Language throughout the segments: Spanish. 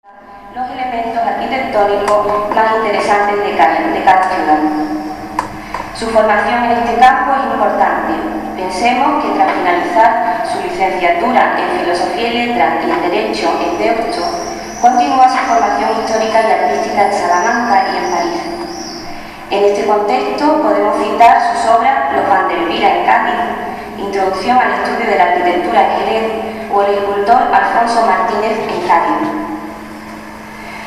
los elementos arquitectónicos más interesantes de cada ciudad. Su formación en este campo es importante. Pensemos que tras finalizar su licenciatura en Filosofía y Letras y en Derecho en Deusto, continúa su formación histórica y artística en Salamanca y en París. En este contexto podemos citar sus obras Los Vanderbilt en Cádiz, Introducción al estudio de la arquitectura en Jerez o El escultor Alfonso Martínez en Cádiz.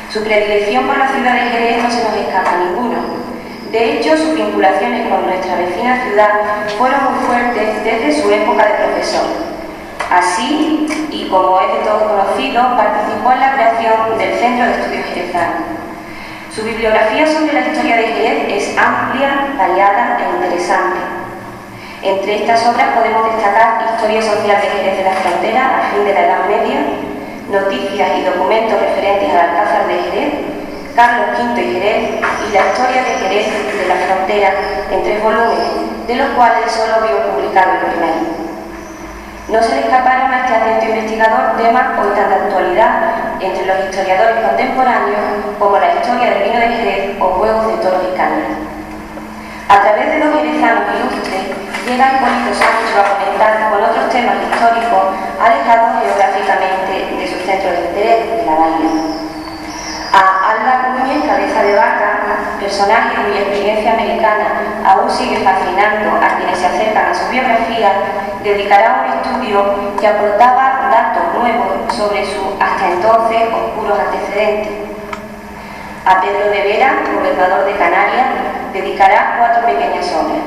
Su predilección por la ciudad de Jerez no se nos escapa a ninguno. De hecho, sus vinculaciones con nuestra vecina ciudad fueron muy fuertes desde su época de profesor. Así, y como es de todos conocido, participó en la creación del Centro de Estudios Jerezanos. Su bibliografía sobre la historia de Jerez es amplia, variada e interesante. Entre estas obras podemos destacar Historia social de Jerez de la Frontera al fin de la Edad Media, Noticias y documentos referentes al Alcázar de Jerez, Carlos V y Jerez y la historia de Jerez de la Frontera en 3 volúmenes, de los cuales solo vio publicado el primero. No se le escaparon a este atento investigador temas hoy tan de actualidad entre los historiadores contemporáneos como la historia del vino de Jerez o Juegos de Toros y Cañas. A través de 2 jerezanos ilustres, llega Hipólito Sancho a comentar con otros temas históricos alejados geográficamente de su centro de interés, de la bahía. A Alba Núñez, cabeza de vaca, personaje cuya experiencia americana aún sigue fascinando a quienes se acercan a su biografía, dedicará un estudio que aportaba datos nuevos sobre sus hasta entonces oscuros antecedentes. A Pedro de Vera, gobernador de Canarias, dedicará 4 pequeñas obras.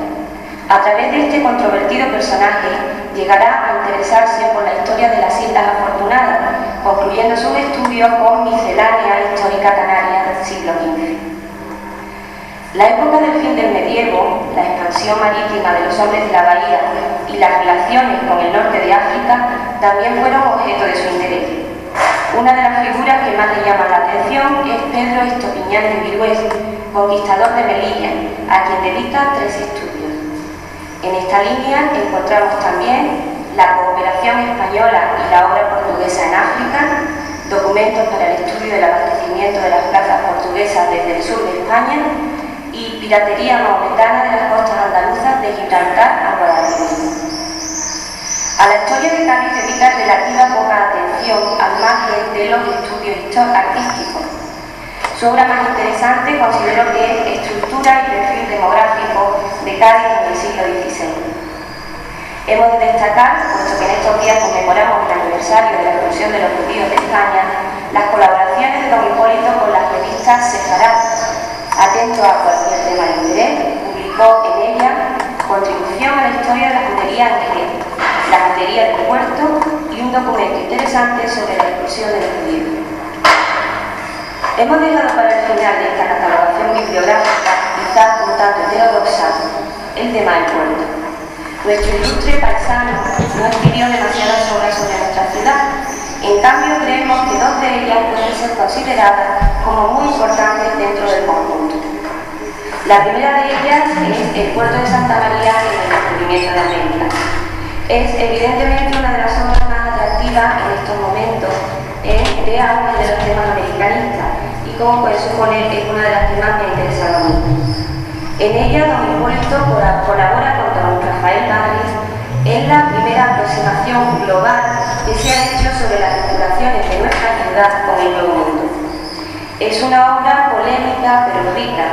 A través de este controvertido personaje, llegará a interesarse por la historia de las Islas Afortunadas, concluyendo sus estudios con Miscelánea Histórica Canaria del siglo XV. La época del fin del medievo, la expansión marítima de los hombres de la bahía y las relaciones con el norte de África también fueron objeto de su interés. Una de las figuras que más le llama la atención es Pedro Estopiñán de Virués, conquistador de Melilla, a quien dedica 3 estudios. En esta línea encontramos también la cooperación española y la obra portuguesa en África, documentos para el estudio del abastecimiento de las plazas portuguesas desde el sur de España y piratería maometana de las costas andaluzas de Gibraltar a Guadalquivir. A la historia de Cádiz dedica relativa poca atención al margen de los estudios artísticos. Su obra más interesante considero que es Estructura y perfil demográfico de Cádiz en el siglo XVI. Hemos de destacar, puesto que en estos días conmemoramos el aniversario de la expulsión de los judíos de España, las colaboraciones de don Hipólito con las revistas Sefarad. Atento a cualquier tema de interés, publicó en ella Contribución a la historia de la judería en Jerez, la judería del puerto y un documento interesante sobre la expulsión de los judíos. Hemos dejado para el final de esta catalogación bibliográfica, quizás un tanto heterodoxa, el tema del puerto. Nuestro ilustre paisano no escribió demasiadas obras sobre nuestra ciudad. En cambio, creemos que 2 de ellas pueden ser consideradas como muy importantes dentro del conjunto. La primera de ellas es el puerto de Santa María en el descubrimiento de América. Es evidentemente una de las obras más atractivas en estos momentos de auge de los temas americanistas y, como puede suponer, es una de las que más me interesan a mí. En ella, don Hipólito colabora con don Rafael Madrid en la primera aproximación global que se ha hecho sobre las vinculaciones de nuestra ciudad con el Nuevo Mundo. Es una obra polémica pero rica,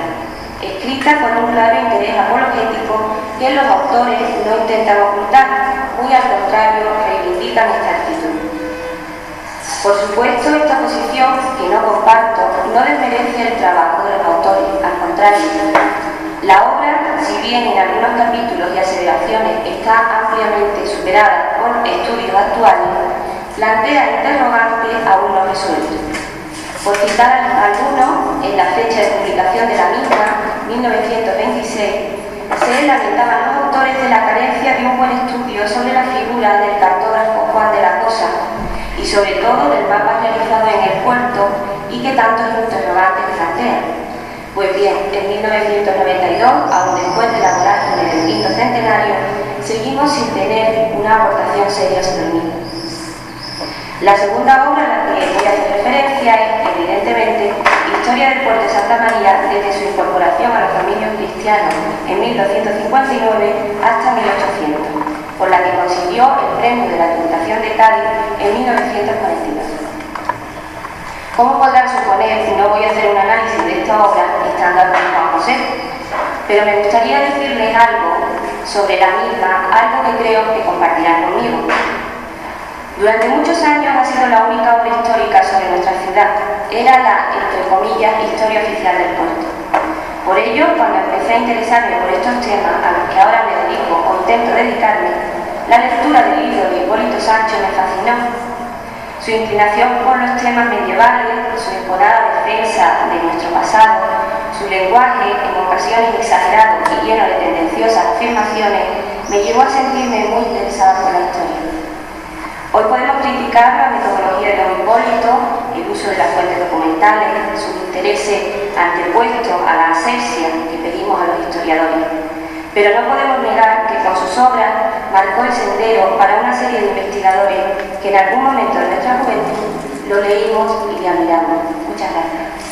escrita con un claro interés apologético que los autores no intentan ocultar, muy al contrario, reivindican esta actitud. Por supuesto, esta posición, que no comparto, no desmerece el trabajo de los autores, al contrario. La obra, si bien en algunos capítulos y aseveraciones está ampliamente superada por estudios actuales, plantea interrogantes aún no resueltos. Por citar algunos, en la fecha de publicación de la misma, 1926, se lamentaban los autores de la carencia de un buen estudio sobre la figura del cartógrafo Juan de la Cosa y sobre todo del mapa realizado en el puerto y que tantos interrogantes plantean. Pues bien, en 1992, aún después de la vorágine del 5º centenario, seguimos sin tener una aportación seria sobre el mismo. La segunda obra a la que voy a hacer referencia es, evidentemente, Historia del puerto de Santa María desde su incorporación a los dominios cristianos en 1259 hasta 1800, por la que consiguió el premio de la Diputación de Cádiz en 1942. Como podrán suponer, no voy a hacer un análisis de esta obra estando aquí Juan José, pero me gustaría decirles algo sobre la misma, algo que creo que compartirán conmigo. Durante muchos años ha sido la única obra histórica sobre nuestra ciudad. Era la, entre comillas, historia oficial del puerto. Por ello, cuando empecé a interesarme por estos temas, a los que ahora me dedico o intento dedicarme, la lectura del libro de Hipólito Sancho me fascinó. Su inclinación por los temas medievales, su enconada defensa de nuestro pasado, su lenguaje, en ocasiones exagerado y lleno de tendenciosas afirmaciones, me llevó a sentirme muy interesada por la historia. Hoy podemos criticar la metodología de don Hipólito, el uso de las fuentes documentales, sus intereses antepuestos a la asepsia que pedimos a los historiadores. Pero no podemos negar que con sus obras marcó el sendero para una serie de investigadores que en algún momento de nuestra juventud lo leímos y le admiramos. Muchas gracias.